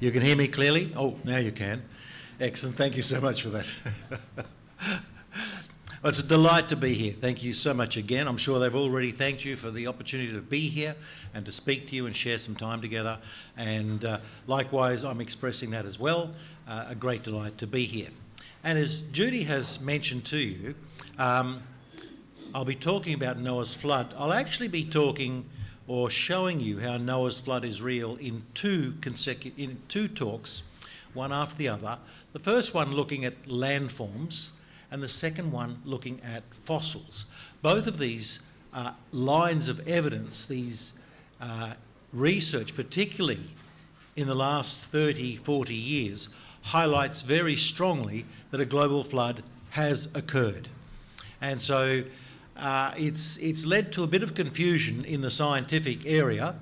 You can hear me clearly? Oh, now you can. Excellent. Thank you so much for that. Well, it's a delight to be here. Thank you so much again. I'm sure they've already thanked you for the opportunity to be here and to speak to you and share some time together. And likewise, I'm expressing that as well. A great delight to be here. And as Judy has mentioned to you, I'll be talking about Noah's flood. I'll actually be talking or showing you how Noah's flood is real in two talks, one after the other. The first one looking at landforms, and the second one looking at fossils. Both of these lines of evidence, these research, particularly in the last 30, 40 years, highlights very strongly that a global flood has occurred. And so it's led to a bit of confusion in the scientific area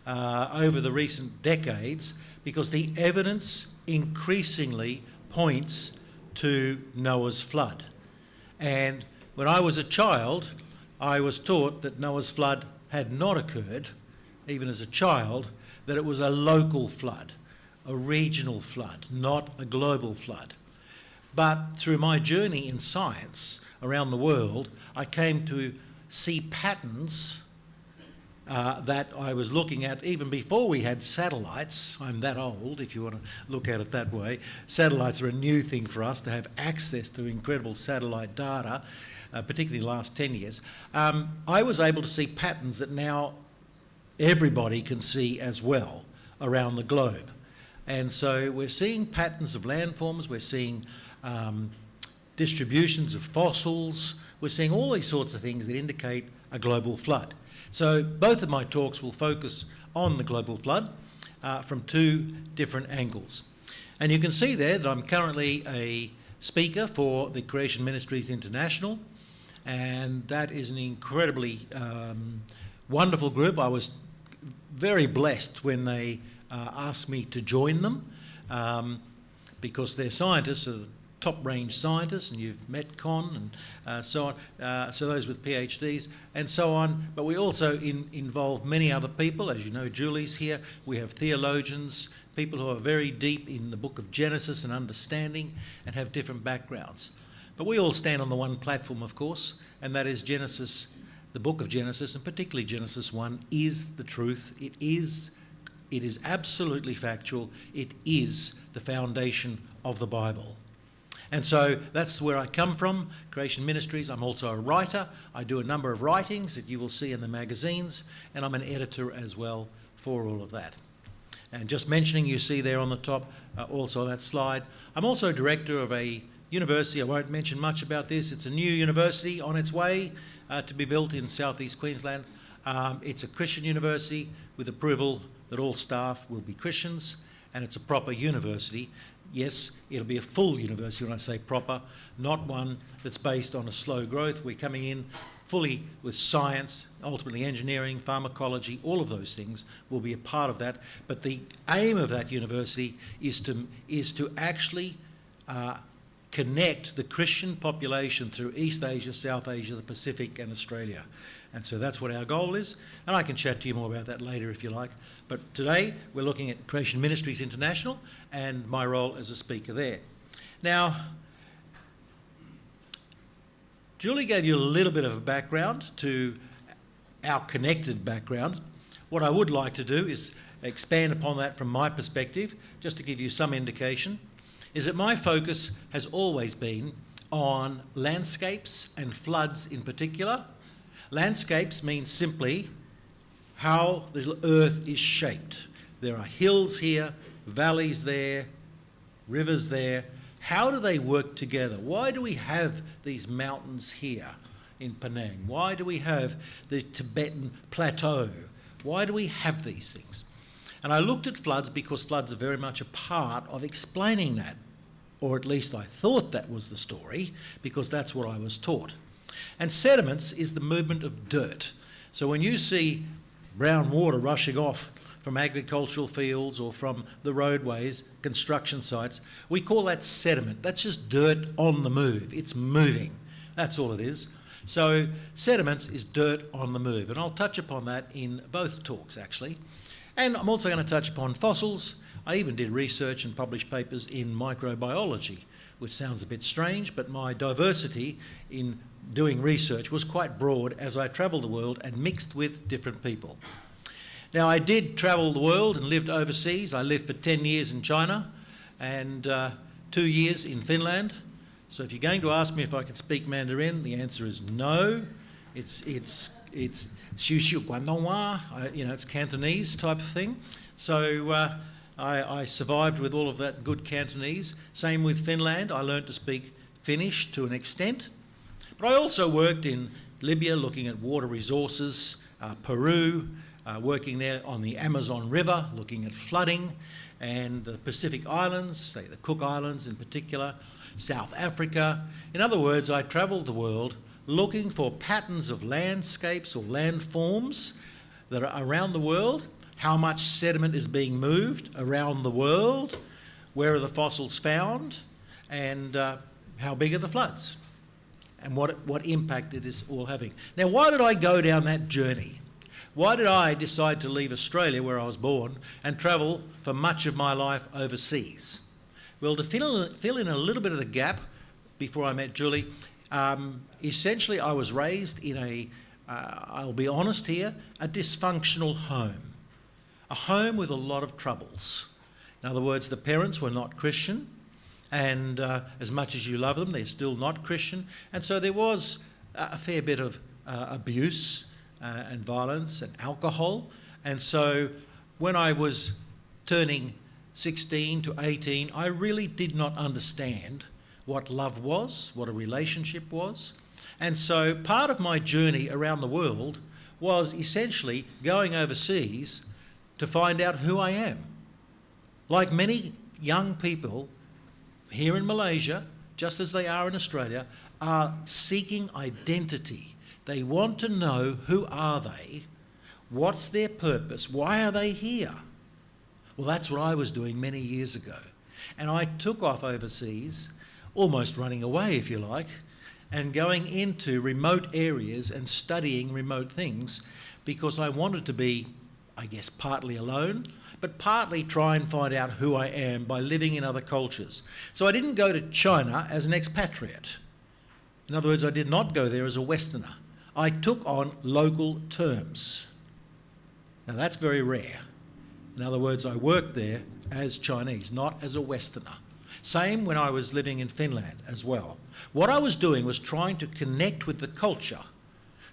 over the recent decades, because the evidence increasingly points to Noah's flood. And when I was a child, I was taught that Noah's flood had not occurred, even as a child, that it was a local flood, a regional flood, not a global flood. But through my journey in science around the world, I came to see patterns that I was looking at even before we had satellites. I'm that old, if you want to look at it that way. Satellites are a new thing for us to have access to incredible satellite data, particularly the last 10 years. I was able to see patterns that now everybody can see as well around the globe. And so we're seeing patterns of landforms, we're seeing distributions of fossils, we're seeing all these sorts of things that indicate a global flood. So both of my talks will focus on the global flood from two different angles. And you can see there that I'm currently a speaker for the Creation Ministries International, and that is an incredibly wonderful group. I was very blessed when they asked me to join them, because their scientists are top-range scientists, and you've met Con and so on, so those with PhDs and so on. But we also involve many other people. As you know, Julie's here. We have theologians, people who are very deep in the book of Genesis and understanding and have different backgrounds. But we all stand on the one platform, of course, and that is Genesis. The book of Genesis, and particularly Genesis 1, is the truth. It is absolutely factual. It is the foundation of the Bible. And so that's where I come from, Creation Ministries. I'm also a writer. I do a number of writings that you will see in the magazines, and I'm an editor as well for all of that. And just mentioning, you see there on the top, also on that slide, I'm also director of a university. I won't mention much about this. It's a new university on its way to be built in southeast Queensland. It's a Christian university with approval that all staff will be Christians, and it's a proper university. Yes, it'll be a full university when I say proper, not one that's based on a slow growth. We're coming in fully with science, ultimately engineering, pharmacology, all of those things will be a part of that. But the aim of that university is to actually connect the Christian population through East Asia, South Asia, the Pacific and Australia. And so that's what our goal is, and I can chat to you more about that later if you like. But today we're looking at Creation Ministries International and my role as a speaker there. Now, Julie gave you a little bit of a background to our connected background. What I would like to do is expand upon that from my perspective, just to give you some indication, is that my focus has always been on landscapes and floods in particular. Landscapes means simply how the earth is shaped. There are hills here, valleys there, rivers there. How do they work together? Why do we have these mountains here in Penang? Why do we have the Tibetan plateau? Why do we have these things? And I looked at floods because floods are very much a part of explaining that, or at least I thought that was the story, because that's what I was taught. And sediments is the movement of dirt. So when you see brown water rushing off from agricultural fields or from the roadways, construction sites, we call that sediment. That's just dirt on the move. It's moving. That's all it is. So sediments is dirt on the move. And I'll touch upon that in both talks, actually. And I'm also going to touch upon fossils. I even did research and published papers in microbiology, which sounds a bit strange, but my diversity in doing research was quite broad as I travelled the world and mixed with different people. Now, I did travel the world and lived overseas. I lived for 10 years in China and 2 years in Finland. So if you're going to ask me if I can speak Mandarin, the answer is no. It's xiu xiu guandonghua, it's Cantonese type of thing. So I survived with all of that good Cantonese. Same with Finland. I learnt to speak Finnish to an extent. But I also worked in Libya looking at water resources, Peru, working there on the Amazon River, looking at flooding, and the Pacific Islands, say the Cook Islands in particular, South Africa. In other words, I travelled the world looking for patterns of landscapes or landforms that are around the world, how much sediment is being moved around the world, where are the fossils found, and how big are the floods, and what impact it is all having. Now, why did I go down that journey? Why did I decide to leave Australia, where I was born, and travel for much of my life overseas? Well, to fill in a little bit of the gap before I met Julie, essentially I was raised in I'll be honest here, a dysfunctional home. A home with a lot of troubles. In other words, the parents were not Christian, and as much as you love them, they're still not Christian. And so there was a fair bit of abuse and violence and alcohol. And so when I was turning 16 to 18, I really did not understand what love was, what a relationship was. And so part of my journey around the world was essentially going overseas to find out who I am. Like many young people here in Malaysia, just as they are in Australia, are seeking identity. They want to know, who are they? What's their purpose? Why are they here? Well, that's what I was doing many years ago. And I took off overseas, almost running away, if you like, and going into remote areas and studying remote things because I wanted to be, I guess, partly alone, but partly try and find out who I am by living in other cultures. So I didn't go to China as an expatriate. In other words, I did not go there as a Westerner. I took on local terms. Now that's very rare. In other words, I worked there as Chinese, not as a Westerner. Same when I was living in Finland as well. What I was doing was trying to connect with the culture.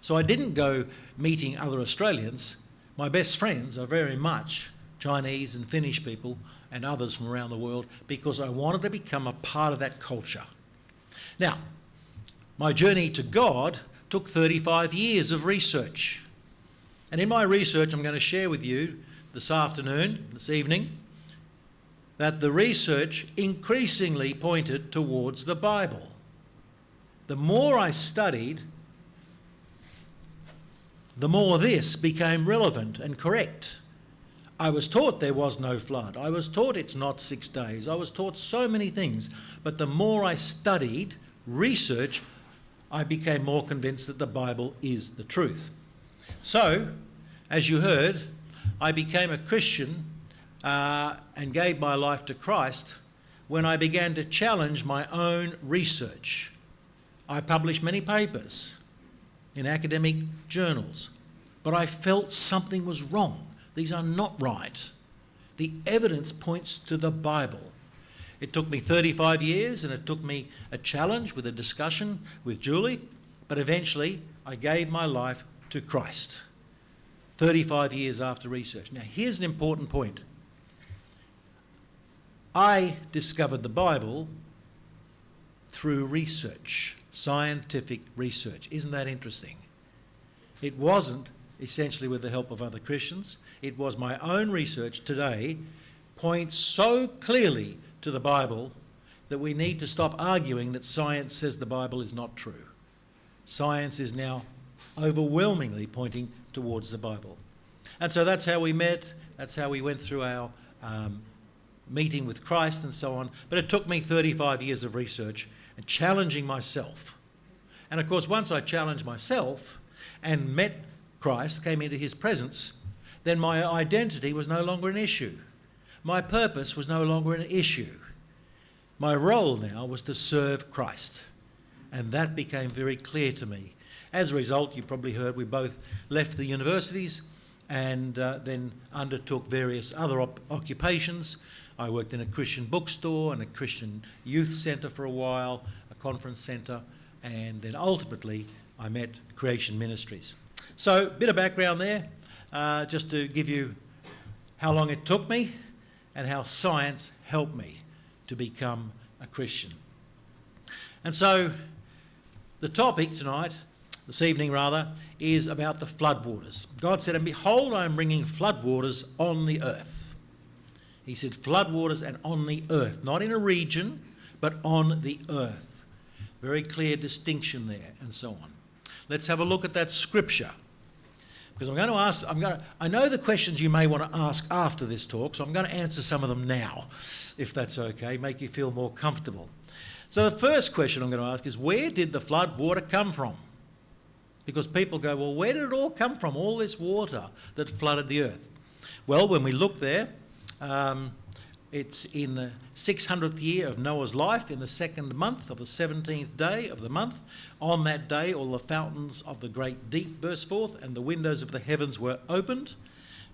So I didn't go meeting other Australians. My best friends are very much Chinese and Finnish people and others from around the world because I wanted to become a part of that culture. Now, my journey to God took 35 years of research. And in my research, I'm going to share with you this evening, that the research increasingly pointed towards the Bible. The more I studied, the more this became relevant and correct. I was taught there was no flood. I was taught it's not 6 days. I was taught so many things. But the more I studied research, I became more convinced that the Bible is the truth. So, as you heard, I became a Christian and gave my life to Christ when I began to challenge my own research. I published many papers in academic journals, but I felt something was wrong. These are not right. The evidence points to the Bible. It took me 35 years and it took me a challenge with a discussion with Julie, but eventually I gave my life to Christ. 35 years after research. Now here's an important point. I discovered the Bible through research, scientific research. Isn't that interesting? It wasn't essentially with the help of other Christians. It was my own research today points so clearly to the Bible that we need to stop arguing that science says the Bible is not true. Science is now overwhelmingly pointing towards the Bible. And so that's how we met, that's how we went through our meeting with Christ and so on. But it took me 35 years of research and challenging myself. And of course, once I challenged myself and met Christ, came into his presence, then my identity was no longer an issue. My purpose was no longer an issue. My role now was to serve Christ. And that became very clear to me. As a result, you probably heard we both left the universities and then undertook various other occupations. I worked in a Christian bookstore and a Christian youth centre for a while, a conference centre, and then ultimately I met Creation Ministries. So, a bit of background there, just to give you how long it took me and how science helped me to become a Christian. And so, the topic tonight, this evening rather, is about the floodwaters. God said, "And behold, I am bringing floodwaters on the earth." He said floodwaters and on the earth, not in a region, but on the earth. Very clear distinction there, and so on. Let's have a look at that scripture. Because I know the questions you may want to ask after this talk, so I'm going to answer some of them now, if that's okay, make you feel more comfortable. So the first question I'm going to ask is, where did the flood water come from? Because people go, well, where did it all come from, all this water that flooded the earth? Well, when we look there, it's in the 600th year of Noah's life, in the second month of the 17th day of the month. On that day, all the fountains of the great deep burst forth, and the windows of the heavens were opened.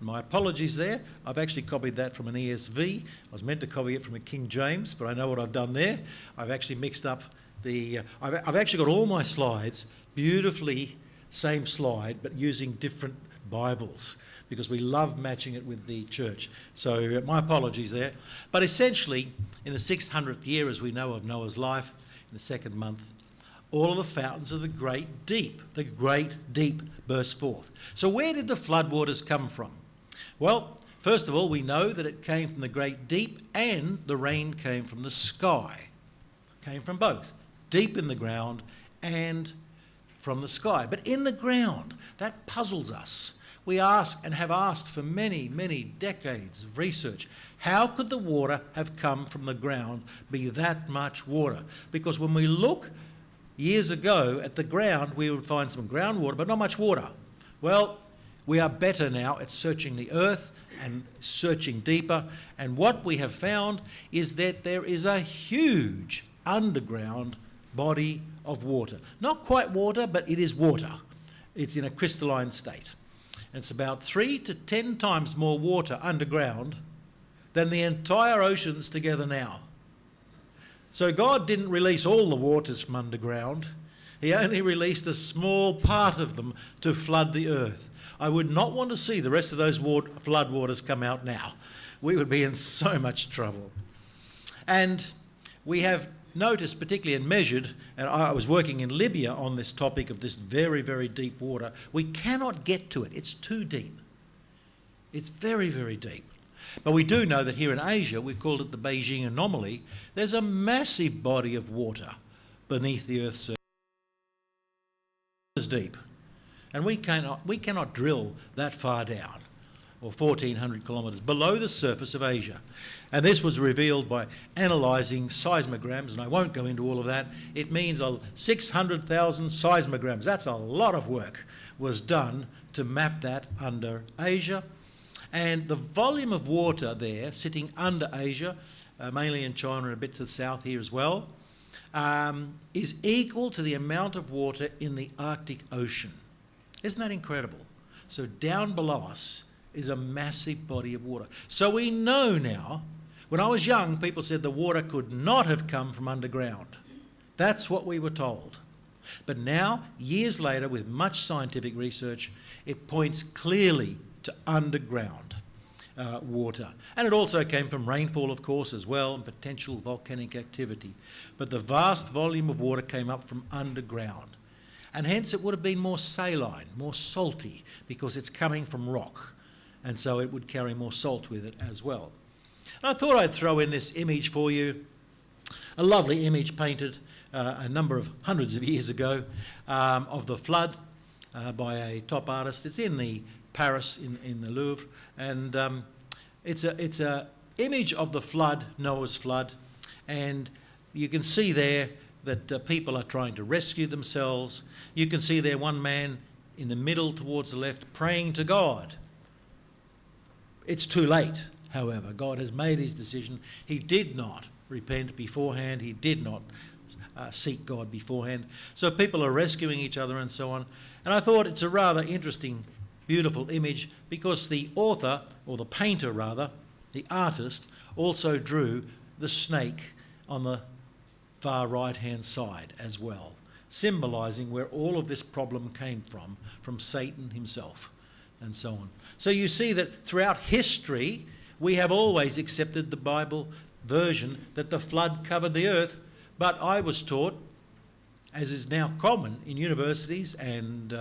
My apologies there. I've actually copied that from an ESV. I was meant to copy it from a King James, but I know what I've done there. I've actually mixed up the... I've actually got all my slides beautifully, same slide, but using different Bibles, because we love matching it with the church. So my apologies there. But essentially, in the 600th year, as we know of Noah's life, in the second month, all of the fountains of the great deep burst forth. So where did the floodwaters come from? Well, first of all, we know that it came from the great deep, and the rain came from the sky. Came from both, deep in the ground and from the sky. But in the ground, that puzzles us. We ask and have asked for many, many decades of research, how could the water have come from the ground, be that much water? Because when we look years ago at the ground, we would find some groundwater, but not much water. Well, we are better now at searching the earth and searching deeper, and what we have found is that there is a huge underground body of water. Not quite water, but it is water. It's in a crystalline state. And it's about 3 to 10 times more water underground than the entire oceans together now. So God didn't release all the waters from underground. He only released a small part of them to flood the earth. I would not want to see the rest of those flood waters come out now. We would be in so much trouble. And we have noticed, particularly and measured, and I was working in Libya on this topic of this very, very deep water. We cannot get to it. It's too deep. It's very, very deep. But we do know that here in Asia, we've called it the Beijing anomaly, there's a massive body of water beneath the Earth's surface. It's deep. And we cannot drill that far down, or 1,400 kilometres below the surface of Asia. And this was revealed by analysing seismograms, and I won't go into all of that. It means 600,000 seismograms. That's a lot of work was done to map that under Asia. And the volume of water there sitting under Asia, mainly in China and a bit to the south here as well, is equal to the amount of water in the Arctic Ocean. Isn't that incredible? So down below us is a massive body of water. So we know now, when I was young, people said the water could not have come from underground. That's what we were told. But now, years later, with much scientific research, it points clearly to underground water. And it also came from rainfall, of course, as well, and potential volcanic activity. But the vast volume of water came up from underground. And hence it would have been more saline, more salty, because it's coming from rock. And so it would carry more salt with it as well. And I thought I'd throw in this image for you, a lovely image painted a number of hundreds of years ago of the flood by a top artist. It's in the Paris in the Louvre, and it's a image of the flood, Noah's flood, and you can see there that people are trying to rescue themselves. You can see there one man in the middle towards the left praying to God. It's too late. however. God has made his decision. He did not repent beforehand. He did not seek God beforehand. So people are rescuing each other and so on. And I thought it's a rather interesting, beautiful image because the author, or the painter rather, the artist, also drew the snake on the far right-hand side as well, symbolising where all of this problem came from Satan himself and so on. So you see that throughout history, we have always accepted the Bible version that the flood covered the earth, but I was taught, as is now common in universities and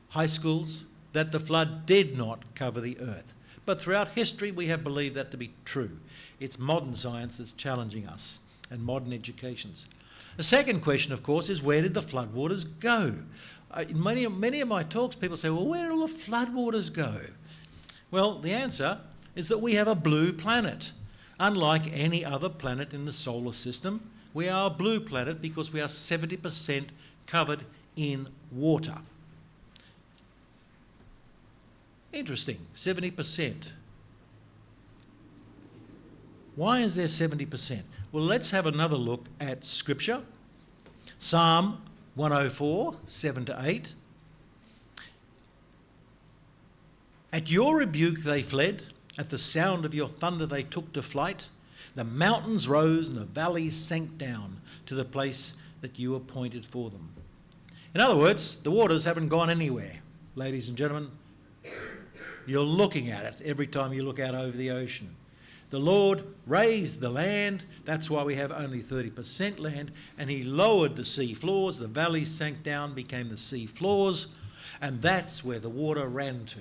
high schools, that the flood did not cover the earth. But throughout history, we have believed that to be true. It's modern science that's challenging us and modern educations. The second question, of course, is where did the floodwaters go? In many of my talks, people say, well, where did all the floodwaters go? Well, the answer is that we have a blue planet. Unlike any other planet in the solar system, we are a blue planet because we are 70% covered in water. Interesting, 70%. Why is there 70%? Well, let's have another look at Scripture. Psalm 104, 7-8. At your rebuke they fled, at the sound of your thunder they took to flight. The mountains rose and the valleys sank down to the place that you appointed for them. In other words, the waters haven't gone anywhere, ladies and gentlemen. You're looking at it every time you look out over the ocean. The Lord raised the land, that's why we have only 30% land, and he lowered the sea floors, the valleys sank down, became the sea floors, and that's where the water ran to.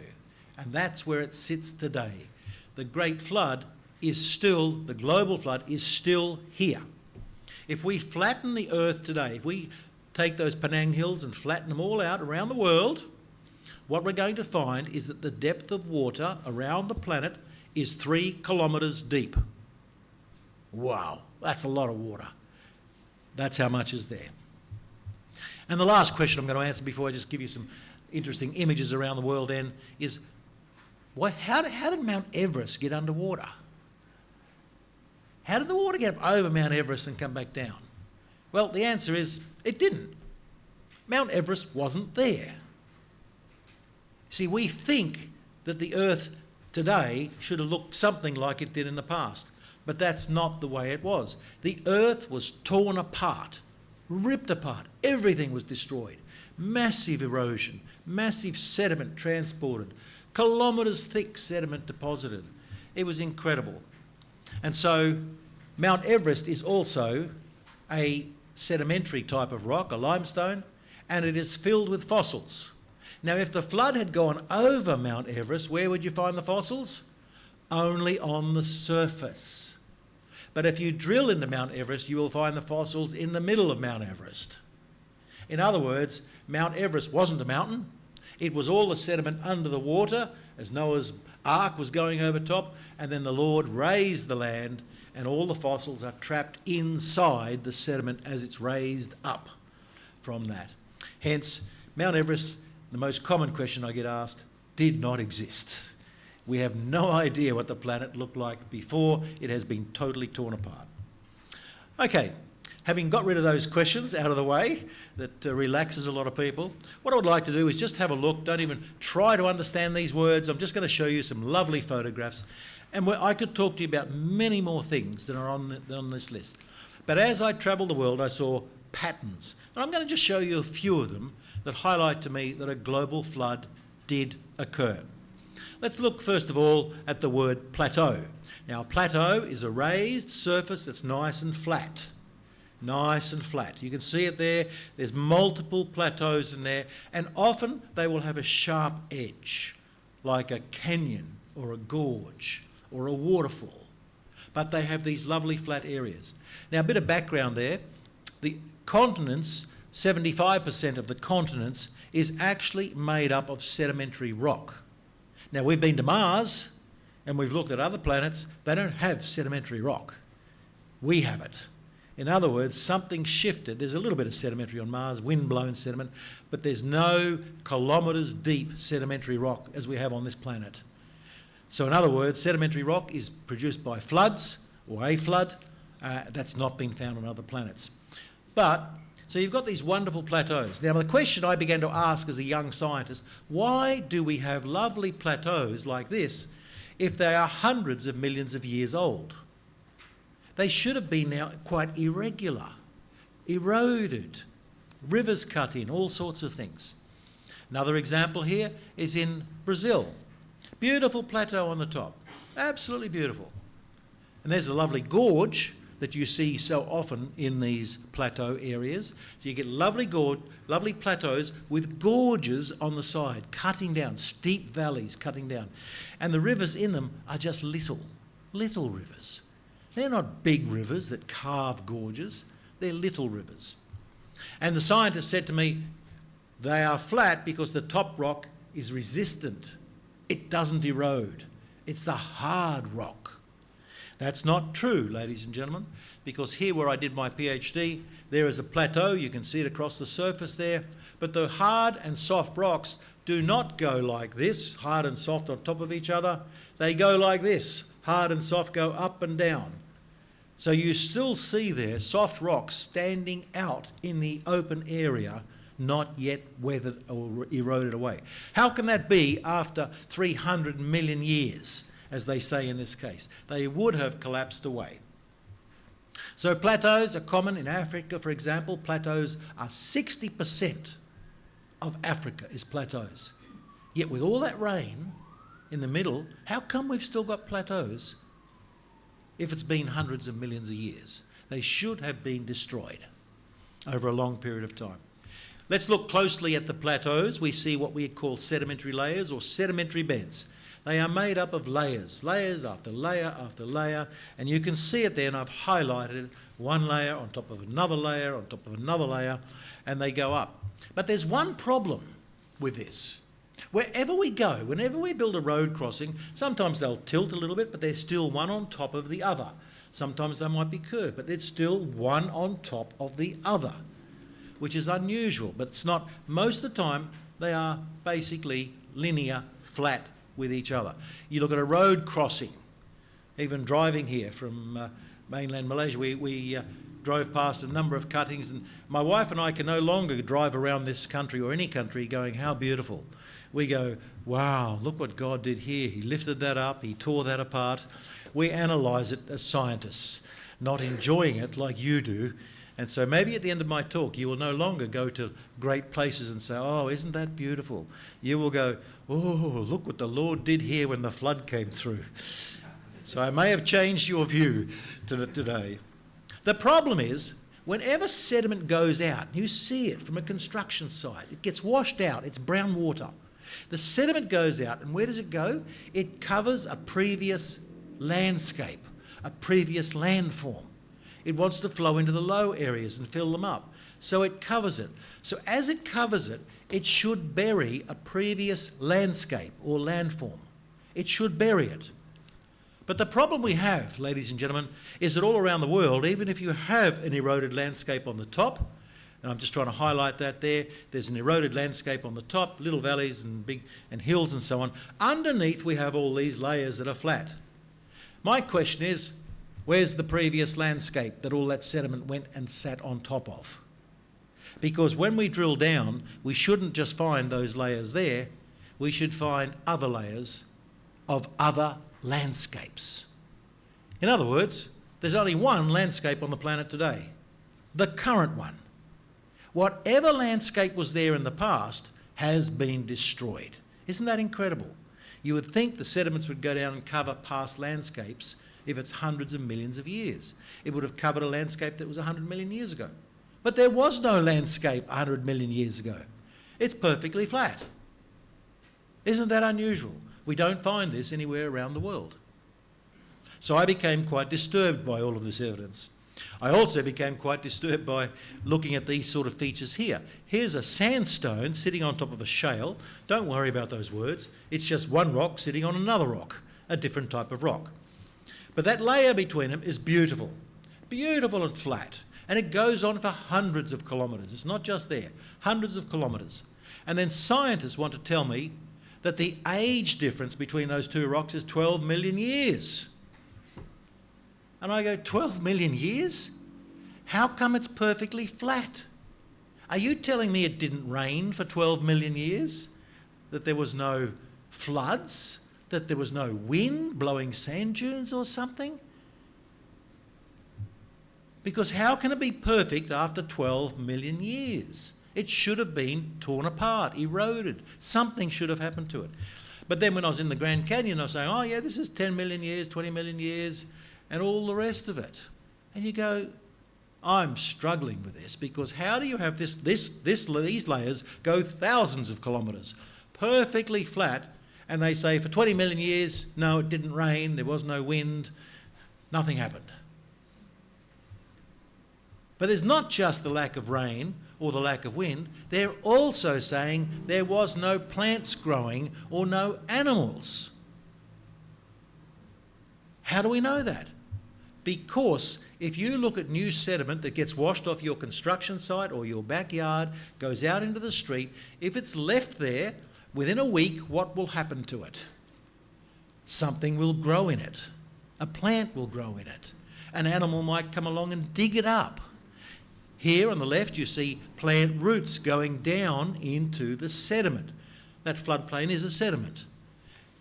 And that's where it sits today. The great flood is still, the global flood is still here. If we flatten the earth today, if we take those Penang Hills and flatten them all out around the world, what we're going to find is that the depth of water around the planet is 3 kilometres deep. Wow, that's a lot of water. That's how much is there. And the last question I'm going to answer before I just give you some interesting images around the world then is, how did Mount Everest get underwater? How did the water get up over Mount Everest and come back down? Well, the answer is it didn't. Mount Everest wasn't there. See, we think that the earth today should have looked something like it did in the past, but that's not the way it was. The earth was torn apart, ripped apart, everything was destroyed. Massive erosion, massive sediment transported, kilometres thick sediment deposited. It was incredible. And so Mount Everest is also a sedimentary type of rock, a limestone, and it is filled with fossils. Now, if the flood had gone over Mount Everest, where would you find the fossils? Only on the surface. But if you drill into Mount Everest, you will find the fossils in the middle of Mount Everest. In other words, Mount Everest wasn't a mountain. It was all the sediment under the water as Noah's ark was going over top, and then the Lord raised the land and all the fossils are trapped inside the sediment as it's raised up from that. Hence, Mount Everest, the most common question I get asked, did not exist. We have no idea what the planet looked like before it has been totally torn apart. Okay, having got rid of those questions out of the way, that relaxes a lot of people, what I would like to do is just have a look. Don't even try to understand these words. I'm just going to show you some lovely photographs, and I could talk to you about many more things that are on this list. But as I travelled the world, I saw patterns, and I'm going to just show you a few of them that highlight to me that a global flood did occur. Let's look first of all at the word plateau. Now, a plateau is a raised surface that's nice and flat. Nice and flat. You can see it there. There's multiple plateaus in there, and often they will have a sharp edge, like a canyon or a gorge or a waterfall. But they have these lovely flat areas. Now, a bit of background there. The continents, 75% of the continents is actually made up of sedimentary rock. Now, we've been to Mars and we've looked at other planets. They don't have sedimentary rock. We have it. In other words, something shifted. There's a little bit of sedimentary on Mars, wind-blown sediment, but there's no kilometres deep sedimentary rock as we have on this planet. So in other words, sedimentary rock is produced by floods or a flood. That's not been found on other planets. So you've got these wonderful plateaus. Now the question I began to ask as a young scientist, why do we have lovely plateaus like this if they are hundreds of millions of years old? They should have been now quite irregular, eroded, rivers cut in, all sorts of things. Another example here is in Brazil. Beautiful plateau on the top, absolutely beautiful. And there's a lovely gorge that you see so often in these plateau areas. So you get lovely plateaus with gorges on the side, cutting down, steep valleys cutting down. And the rivers in them are just little rivers. They're not big rivers that carve gorges, they're little rivers. And the scientist said to me, they are flat because the top rock is resistant. It doesn't erode. It's the hard rock. That's not true, ladies and gentlemen, because here where I did my PhD, there is a plateau. You can see it across the surface there. But the hard and soft rocks do not go like this, hard and soft on top of each other. They go like this. Hard and soft go up and down. So you still see there soft rocks standing out in the open area, not yet weathered or eroded away. How can that be after 300 million years, as they say in this case? They would have collapsed away. So plateaus are common in Africa, for example. Plateaus are 60% of Africa is plateaus. Yet with all that rain in the middle, how come we've still got plateaus if it's been hundreds of millions of years? They should have been destroyed over a long period of time. Let's look closely at the plateaus. We see what we call sedimentary layers or sedimentary beds. They are made up of layers, layers after layer after layer, and you can see it there, and I've highlighted it, one layer on top of another layer on top of another layer, and they go up. But there's one problem with this. Wherever we go, whenever we build a road crossing, sometimes they'll tilt a little bit, but they're still one on top of the other. Sometimes they might be curved, but there's still one on top of the other, which is unusual, but it's not. Most of the time, they are basically linear, flat with each other. You look at a road crossing, even driving here from mainland Malaysia, we drove past a number of cuttings, and my wife and I can no longer drive around this country or any country going, how beautiful. We go, wow, look what God did here. He lifted that up, he tore that apart. We analyse it as scientists, not enjoying it like you do. And so maybe at the end of my talk, you will no longer go to great places and say, oh, isn't that beautiful? You will go, oh, look what the Lord did here when the flood came through. So I may have changed your view today. The problem is, whenever sediment goes out, you see it from a construction site, it gets washed out, it's brown water. The sediment goes out, and where does it go? It covers a previous landscape, a previous landform. It wants to flow into the low areas and fill them up. So it covers it. So as it covers it, it should bury a previous landscape or landform. It should bury it. But the problem we have, ladies and gentlemen, is that all around the world, even if you have an eroded landscape on the top, and I'm just trying to highlight that there, there's an eroded landscape on the top, little valleys and big and hills and so on. Underneath we have all these layers that are flat. My question is, where's the previous landscape that all that sediment went and sat on top of? Because when we drill down, we shouldn't just find those layers there, we should find other layers of other landscapes. In other words, there's only one landscape on the planet today, the current one. Whatever landscape was there in the past has been destroyed. Isn't that incredible? You would think the sediments would go down and cover past landscapes if it's hundreds of millions of years. It would have covered a landscape that was 100 million years ago. But there was no landscape 100 million years ago. It's perfectly flat. Isn't that unusual? We don't find this anywhere around the world. So I became quite disturbed by all of this evidence. I also became quite disturbed by looking at these sort of features here. Here's a sandstone sitting on top of a shale. Don't worry about those words. It's just one rock sitting on another rock, a different type of rock. But that layer between them is beautiful, beautiful and flat. And it goes on for hundreds of kilometres. It's not just there, hundreds of kilometres. And then scientists want to tell me that the age difference between those two rocks is 12 million years. And I go, 12 million years? How come it's perfectly flat? Are you telling me it didn't rain for 12 million years? That there was no floods? That there was no wind blowing sand dunes or something? Because how can it be perfect after 12 million years? It should have been torn apart, eroded. Something should have happened to it. But then when I was in the Grand Canyon, I was saying, oh yeah, this is 10 million years, 20 million years, and all the rest of it. And you go, I'm struggling with this, because how do you have these layers go thousands of kilometres, perfectly flat, and they say for 20 million years, no, it didn't rain, there was no wind, nothing happened. But there's not just the lack of rain or the lack of wind, they're also saying there was no plants growing or no animals. How do we know that? Because if you look at new sediment that gets washed off your construction site or your backyard, goes out into the street, if it's left there, within a week, what will happen to it? Something will grow in it. A plant will grow in it. An animal might come along and dig it up. Here on the left you see plant roots going down into the sediment. That floodplain is a sediment.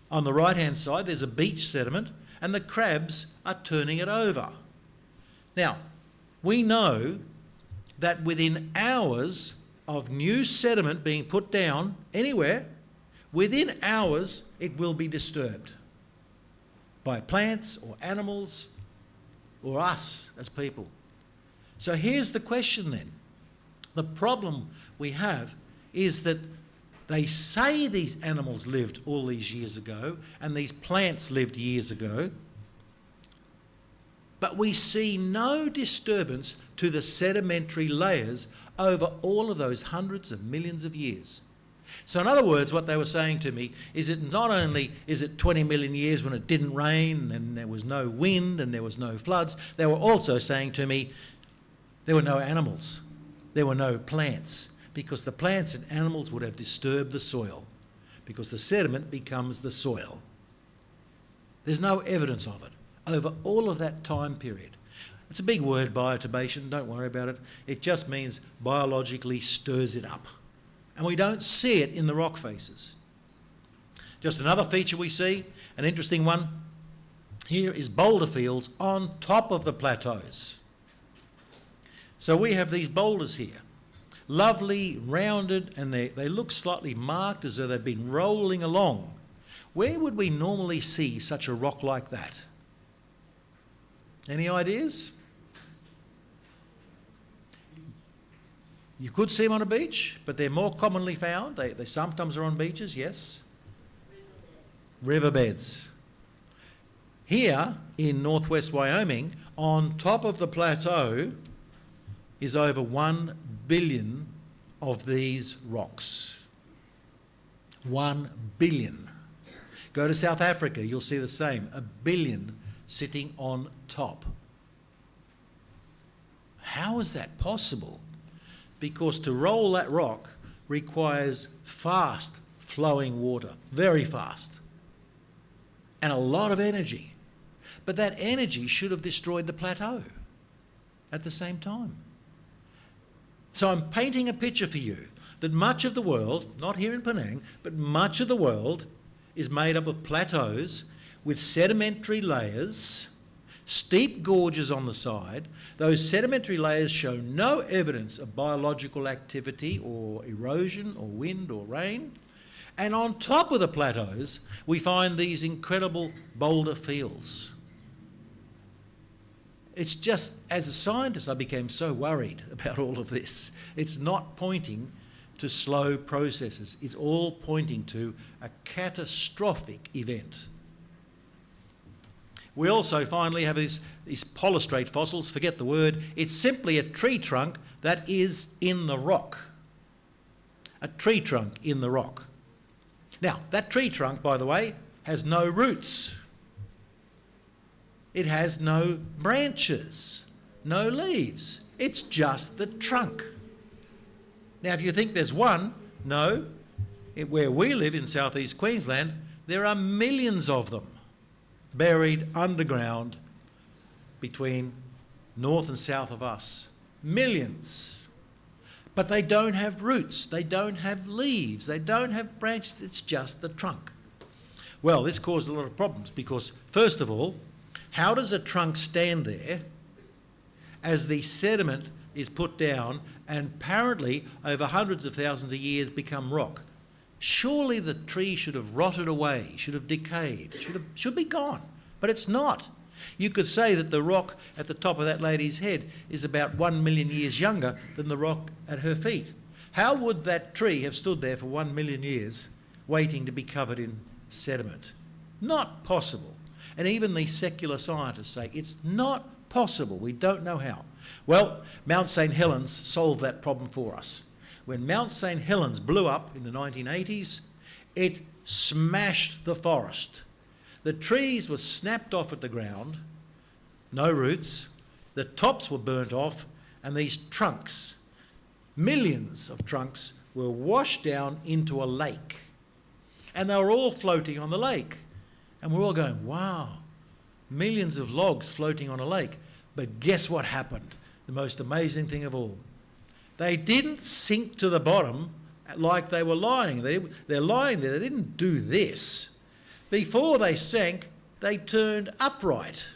On the right hand side there's a beach sediment and the crabs are turning it over. Now, we know that within hours of new sediment being put down anywhere, within hours it will be disturbed by plants or animals or us as people. So here's the question then. The problem we have is that they say these animals lived all these years ago and these plants lived years ago, but we see no disturbance to the sedimentary layers over all of those hundreds of millions of years. So in other words, what they were saying to me is it not only is it 20 million years when it didn't rain and there was no wind and there was no floods, they were also saying to me there were no animals, there were no plants, because the plants and animals would have disturbed the soil, because the sediment becomes the soil. There's no evidence of it over all of that time period. It's a big word, bioturbation, don't worry about it. It just means biologically stirs it up. And we don't see it in the rock faces. Just another feature we see, an interesting one, here is boulder fields on top of the plateaus. So we have these boulders here, lovely, rounded, and they look slightly marked as though they've been rolling along. Where would we normally see such a rock like that? Any ideas? You could see them on a beach, but they're more commonly found. They sometimes are on beaches, yes? Riverbeds. Here in northwest Wyoming, on top of the plateau, is over 1 billion of these rocks. 1 billion. Go to South Africa, you'll see the same, 1 billion sitting on top. How is that possible? Because to roll that rock requires fast flowing water, very fast, and a lot of energy. But that energy should have destroyed the plateau at the same time. So I'm painting a picture for you that much of the world, not here in Penang, but much of the world is made up of plateaus with sedimentary layers, steep gorges on the side. Those sedimentary layers show no evidence of biological activity or erosion or wind or rain. And on top of the plateaus, we find these incredible boulder fields. It's just, as a scientist, I became so worried about all of this. It's not pointing to slow processes. It's all pointing to a catastrophic event. We also finally have these polystrate fossils, forget the word. It's simply a tree trunk that is in the rock. A tree trunk in the rock. Now, that tree trunk, by the way, has no roots. It has no branches, no leaves. It's just the trunk. Now, if you think there's one, no, where we live in southeast Queensland, there are millions of them buried underground between north and south of us. Millions. But they don't have roots, they don't have leaves, they don't have branches, it's just the trunk. Well, this caused a lot of problems because, first of all, how does a trunk stand there as the sediment is put down and apparently over hundreds of thousands of years become rock? Surely the tree should have rotted away, should have decayed, should be gone, but it's not. You could say that the rock at the top of that lady's head is about 1 million years younger than the rock at her feet. How would that tree have stood there for 1 million years waiting to be covered in sediment? Not possible. And even the secular scientists say it's not possible. We don't know how. Well, Mount St Helens solved that problem for us. When Mount St Helens blew up in the 1980s, it smashed the forest. The trees were snapped off at the ground, no roots, the tops were burnt off, and these trunks, millions of trunks, were washed down into a lake. And they were all floating on the lake. And we're all going, wow, millions of logs floating on a lake. But guess what happened? The most amazing thing of all. They didn't sink to the bottom like they were lying. They're lying there. They didn't do this. Before they sank, they turned upright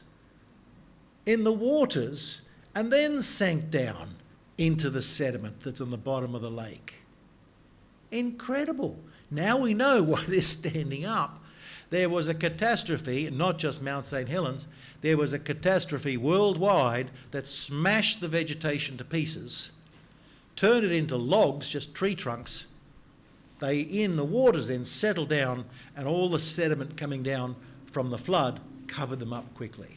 in the waters and then sank down into the sediment that's on the bottom of the lake. Incredible. Now we know why they're standing up. There was a catastrophe, not just Mount St Helens, there was a catastrophe worldwide that smashed the vegetation to pieces, turned it into logs, just tree trunks. They, in the waters, then settled down, and all the sediment coming down from the flood covered them up quickly.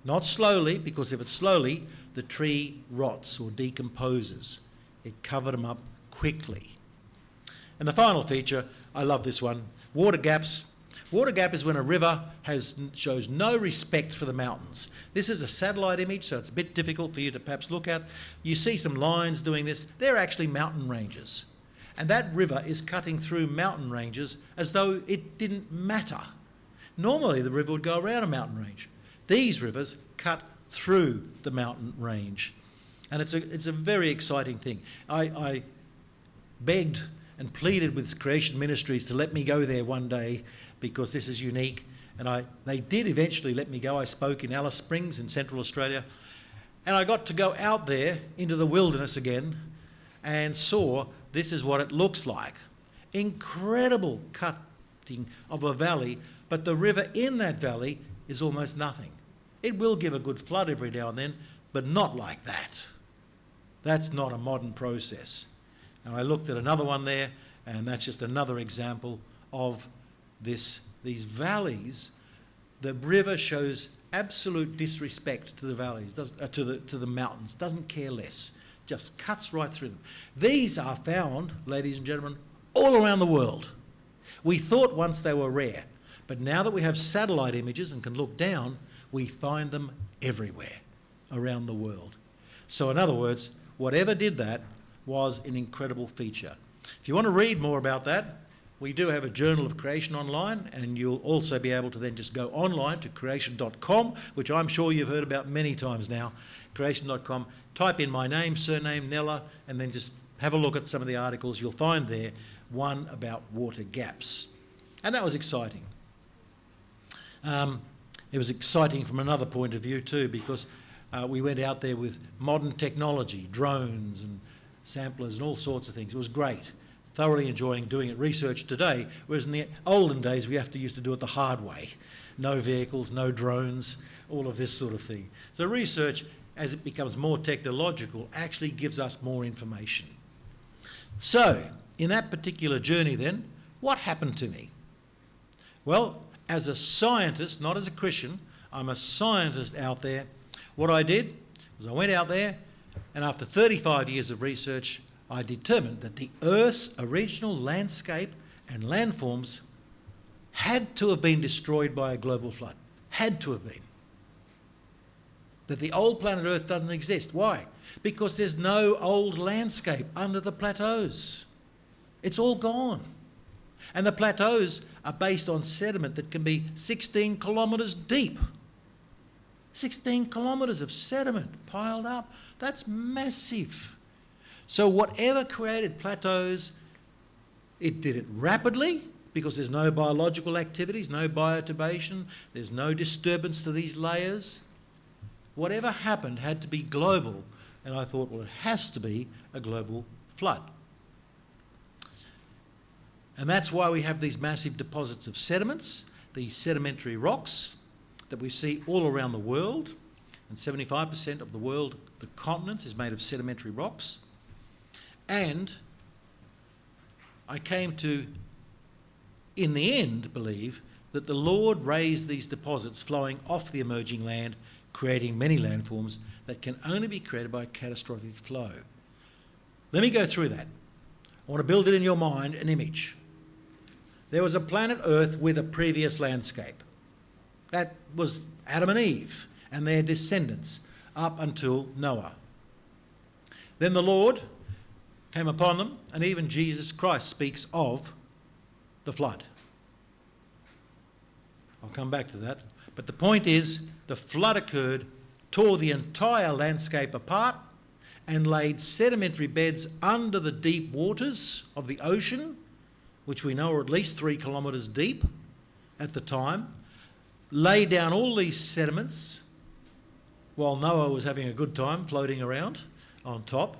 Not slowly, because if it's slowly, the tree rots or decomposes. It covered them up quickly. And the final feature, I love this one, water gaps. Water gap is when a river shows no respect for the mountains. This is a satellite image, so it's a bit difficult for you to perhaps look at. You see some lines doing this. They're actually mountain ranges. And that river is cutting through mountain ranges as though it didn't matter. Normally the river would go around a mountain range. These rivers cut through the mountain range. And it's a very exciting thing. I begged and pleaded with Creation Ministries to let me go there one day because this is unique. And they did eventually let me go. I spoke in Alice Springs in Central Australia. And I got to go out there into the wilderness again and saw this is what it looks like. Incredible cutting of a valley, but the river in that valley is almost nothing. It will give a good flood every now and then, but not like that. That's not a modern process. And I looked at another one there, and that's just another example of these valleys. The river shows absolute disrespect to the valleys, to the mountains, doesn't care less, just cuts right through them. These are found, ladies and gentlemen, all around the world. We thought once they were rare, but now that we have satellite images and can look down, we find them everywhere around the world. So in other words, whatever did that was an incredible feature. If you want to read more about that, we do have a Journal of Creation online, and you'll also be able to then just go online to creation.com, which I'm sure you've heard about many times now, creation.com, type in my name, surname, Neller, and then just have a look at some of the articles. You'll find there one about water gaps. And that was exciting. It was exciting from another point of view too, because we went out there with modern technology, drones and samplers and all sorts of things. It was great. Thoroughly enjoying doing it, research today, whereas in the olden days we used to do it the hard way. No vehicles, no drones, all of this sort of thing. So research, as it becomes more technological, actually gives us more information. So, in that particular journey then, what happened to me? Well, as a scientist, not as a Christian, I'm a scientist out there. What I did was I went out there, and after 35 years of research, I determined that the Earth's original landscape and landforms had to have been destroyed by a global flood. Had to have been. That the old planet Earth doesn't exist. Why? Because there's no old landscape under the plateaus. It's all gone. And the plateaus are based on sediment that can be 16 kilometres deep. 16 kilometres of sediment piled up. That's massive. So whatever created plateaus, it did it rapidly because there's no biological activities, no bioturbation, there's no disturbance to these layers. Whatever happened had to be global. And I thought, well, it has to be a global flood. And that's why we have these massive deposits of sediments, these sedimentary rocks that we see all around the world. And 75% of the world, the continents, is made of sedimentary rocks. And I came to, in the end, believe that the Lord raised these deposits flowing off the emerging land, creating many landforms that can only be created by a catastrophic flow. Let me go through that. I want to build it in your mind, an image. There was a planet Earth with a previous landscape. That was Adam and Eve and their descendants up until Noah. Then the Lord came upon them, and even Jesus Christ speaks of the flood. I'll come back to that. But the point is, the flood occurred, tore the entire landscape apart, and laid sedimentary beds under the deep waters of the ocean, which we know are at least 3 kilometres deep at the time, laid down all these sediments while Noah was having a good time floating around on top.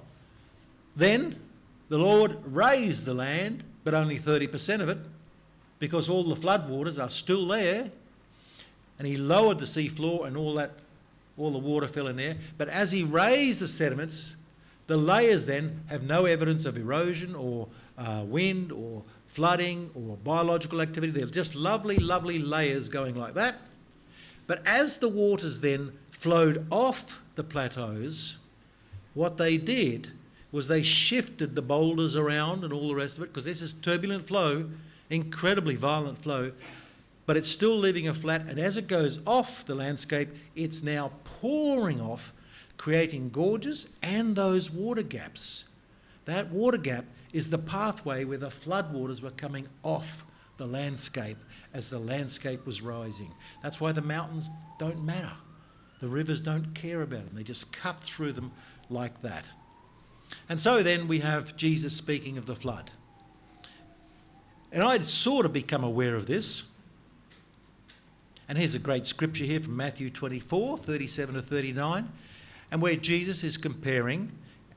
Then the Lord raised the land, but only 30% of it, because all the flood waters are still there, and he lowered the seafloor and all the water fell in there. But as he raised the sediments, the layers then have no evidence of erosion or wind or flooding or biological activity. They're just lovely, lovely layers going like that. But as the waters then flowed off the plateaus, what they did was they shifted the boulders around and all the rest of it, because this is turbulent flow, incredibly violent flow, but it's still leaving a flat, and as it goes off the landscape, it's now pouring off, creating gorges and those water gaps. That water gap is the pathway where the floodwaters were coming off the landscape as the landscape was rising. That's why the mountains don't matter. The rivers don't care about them. They just cut through them like that. And so then we have Jesus speaking of the flood. And I'd sort of become aware of this. And here's a great scripture here from Matthew 24, 37 to 39, and where Jesus is comparing,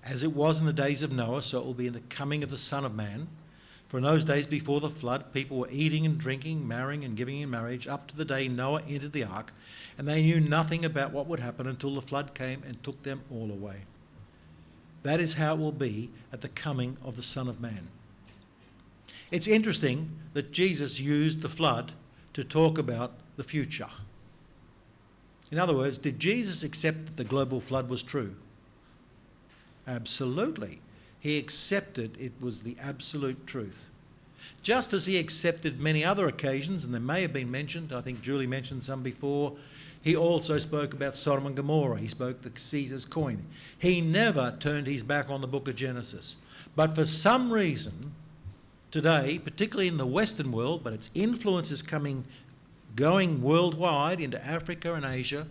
as it was in the days of Noah, so it will be in the coming of the Son of Man. For in those days before the flood, people were eating and drinking, marrying and giving in marriage, up to the day Noah entered the ark, and they knew nothing about what would happen until the flood came and took them all away. That is how it will be at the coming of the Son of Man. It's interesting that Jesus used the flood to talk about the future. In other words, did Jesus accept that the global flood was true? Absolutely. He accepted it was the absolute truth. Just as he accepted many other occasions, and they may have been mentioned, I think Julie mentioned some before, he also spoke about Sodom and Gomorrah. He spoke the Caesar's coin. He never turned his back on the book of Genesis. But for some reason, today, particularly in the Western world, but its influence is going worldwide into Africa and Asia,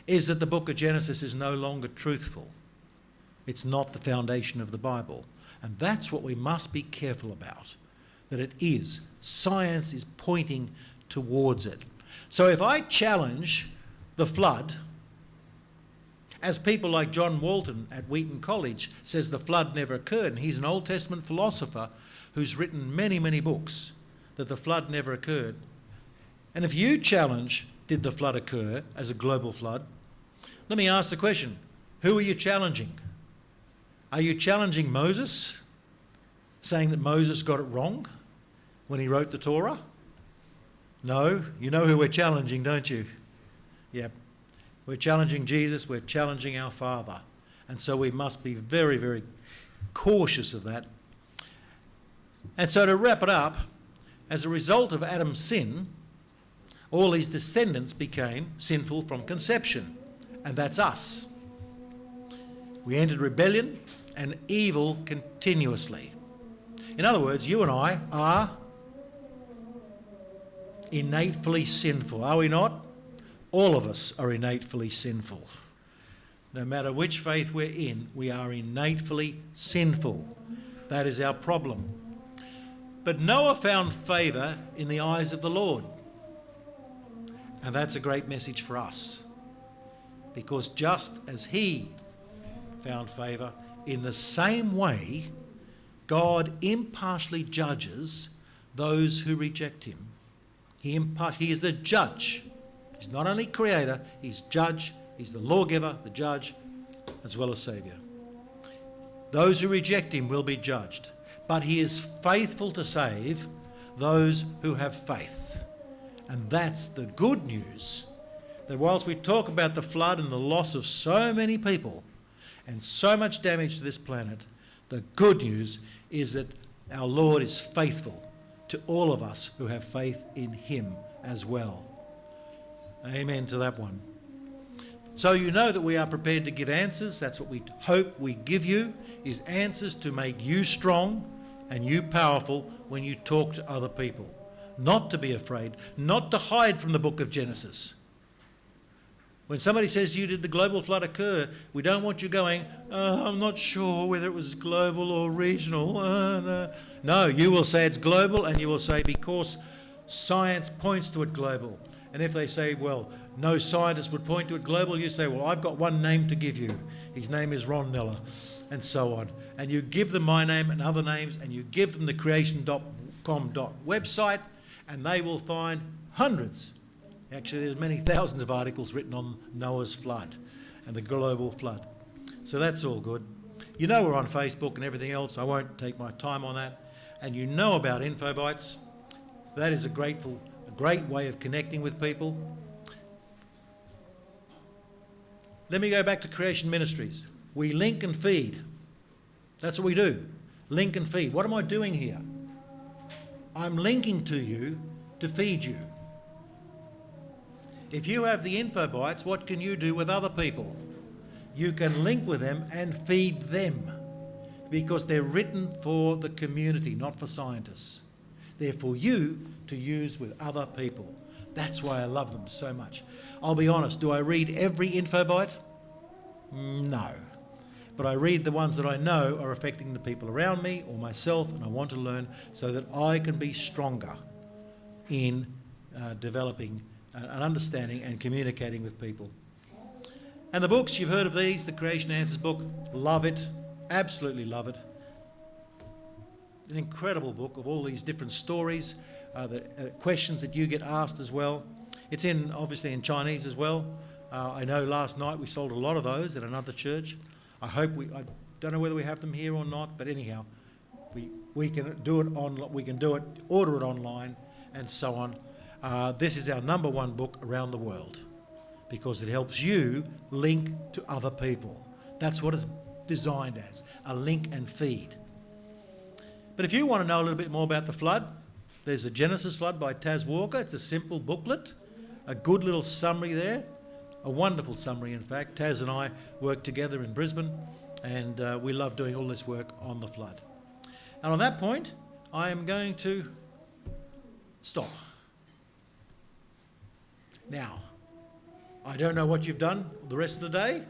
is that the book of Genesis is no longer truthful. It's not the foundation of the Bible. And that's what we must be careful about, that it is. Science is pointing towards it. So if I challenge the flood, as people like John Walton at Wheaton College says the flood never occurred, and he's an Old Testament philosopher who's written many, many books, that the flood never occurred. And if you challenge, did the flood occur as a global flood? Let me ask the question, who are you challenging? Are you challenging Moses, saying that Moses got it wrong when he wrote the Torah? No, you know who we're challenging, don't you? Yep. We're challenging Jesus, we're challenging our Father. And so we must be very, very cautious of that. And so to wrap it up, as a result of Adam's sin, all his descendants became sinful from conception, and that's us. We entered rebellion and evil continuously. In other words, you and I are innately sinful, are we not? All of us are innately sinful. No matter which faith we're in, we are innately sinful. That is our problem. But Noah found favour in the eyes of the Lord. And that's a great message for us. Because just as he found favour, in the same way, God impartially judges those who reject him. He is the judge. He's not only creator, he's judge, he's the lawgiver, the judge, as well as saviour. Those who reject him will be judged. But he is faithful to save those who have faith. And that's the good news, that whilst we talk about the flood and the loss of so many people and so much damage to this planet, the good news is that our Lord is faithful to all of us who have faith in him as well. Amen to that one. So you know that we are prepared to give answers. That's what we hope we give you, is answers to make you strong and you powerful when you talk to other people. Not to be afraid, not to hide from the book of Genesis. When somebody says to you, did the global flood occur? We don't want you going, I'm not sure whether it was global or regional. No, you will say it's global, and you will say because science points to it global. And if they say, well, no scientist would point to it global, you say, well, I've got one name to give you. His name is Ron Neller, and so on. And you give them my name and other names, and you give them the creation.com website, and they will find hundreds. Actually, there's many thousands of articles written on Noah's flood and the global flood. So that's all good. You know we're on Facebook and everything else. I won't take my time on that. And you know about InfoBites. That is a great way of connecting with people. Let me go back to Creation Ministries. We link and feed. That's what we do. Link and feed. What am I doing here? I'm linking to you to feed you. If you have the InfoBites, what can you do with other people? You can link with them and feed them, because they're written for the community, not for scientists. They're for you to use with other people. That's why I love them so much. I'll be honest, do I read every InfoBite? No. But I read the ones that I know are affecting the people around me or myself, and I want to learn so that I can be stronger in developing an understanding and communicating with people. And the books, you've heard of these, the Creation Answers book, love it, absolutely love it. An incredible book of all these different stories, the questions that you get asked as well. It's obviously in Chinese as well. I know last night we sold a lot of those at another church. I don't know whether we have them here or not, but anyhow, we can do it, order it online and so on. This is our number one book around the world because it helps you link to other people. That's what it's designed as, a link and feed. But if you want to know a little bit more about the flood, there's the Genesis Flood by Taz Walker. It's a simple booklet, a good little summary there, a wonderful summary in fact. Taz and I work together in Brisbane, and we love doing all this work on the flood. And on that point, I am going to stop. Now, I don't know what you've done the rest of the day.